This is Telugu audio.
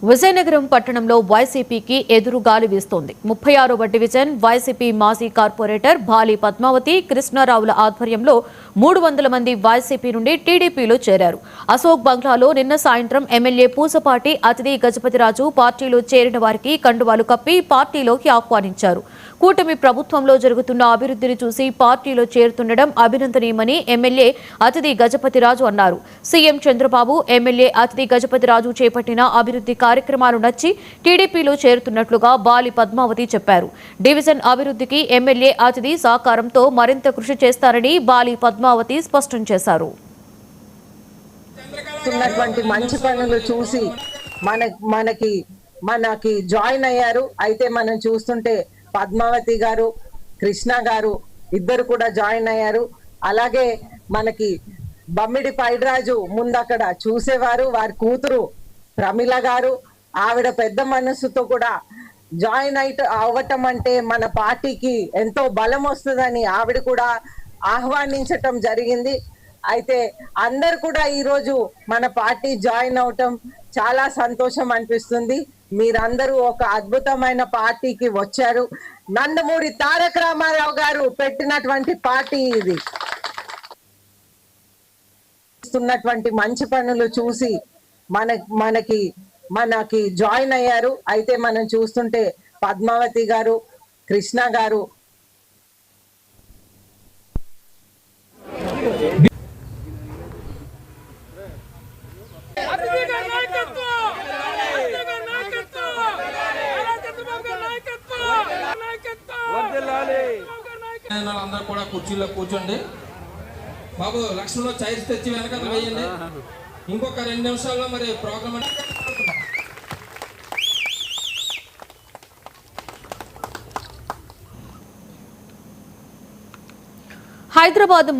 విజయనగరం పట్టణంలో వైసీపీకి ఎదురు గాలి వీస్తోంది. 36వ డివిజన్ వైసీపీ మాజీ కార్పొరేటర్ భాలి పద్మావతి, కృష్ణారావుల ఆధ్వర్యంలో 300 మంది వైసీపీ నుండి టీడీపీలో చేరారు. అశోక్ బంగ్లాలో నిన్న సాయంత్రం ఎమ్మెల్యే పూసపాటి అతిథి గజపతిరాజు పార్టీలో చేరిన వారికి కండువాలు కప్పి పార్టీలోకి ఆహ్వానించారు. కూటమి ప్రభుత్వంలో జరుగుతున్న అభివృద్ధిని చూసి పార్టీలో చేరుతుండడం అభినందనీయమని ఎమ్మెల్యే అతిథి గజపతిరాజు అన్నారు. సీఎం చంద్రబాబు, ఎమ్మెల్యే అతిథి గజపతిరాజు చేపట్టిన అభివృద్ధి కార్యక్రమాలు నచ్చి టీడీపీలో చేరుతున్నట్లుగా బాలి పద్మావతి చెప్పారు. డివిజన్ అభివృద్ధికి ఎమ్మెల్యే అతిథి సహకారంతో మరింత కృషి చేస్తారని బాలి పద్మావతి స్పష్టం చేశారు. మంచి పనులు చూసి మనకి జాయిన్ అయ్యారు. అయితే మనం చూస్తుంటే పద్మావతి గారు, కృష్ణ గారు ఇద్దరు కూడా జాయిన్ అయ్యారు. అలాగే మనకి బమ్మిడి పైడిరాజు ముందు అక్కడ చూసేవారు, వారి కూతురు ప్రమిళ గారు, ఆవిడ పెద్ద మనసుతో కూడా జాయిన్ అవ్వటం అంటే మన పార్టీకి ఎంతో బలం వస్తుందని ఆవిడ కూడా ఆహ్వానించటం జరిగింది. అయితే అందరు కూడా ఈరోజు మన పార్టీ జాయిన్ అవటం చాలా సంతోషం అనిపిస్తుంది. మీరందరూ ఒక అద్భుతమైన పార్టీకి వచ్చారు. నందమూరి తారక రామారావు గారు పెట్టినటువంటి పార్టీ ఇది. మంచి పనులు చూసి మనకి జాయిన్ అయ్యారు. అయితే మనం చూస్తుంటే పద్మావతి గారు, కృష్ణ గారు అందరూ కూడా కుర్చీలో కూర్చోండి. బాబు లక్ష్మణలో చైర్స్ తెచ్చి వెనకాల వేయండి. ఇంకొక 2 నిమిషాల్లో మరి ప్రోగ్రామ్ హైదరాబాద్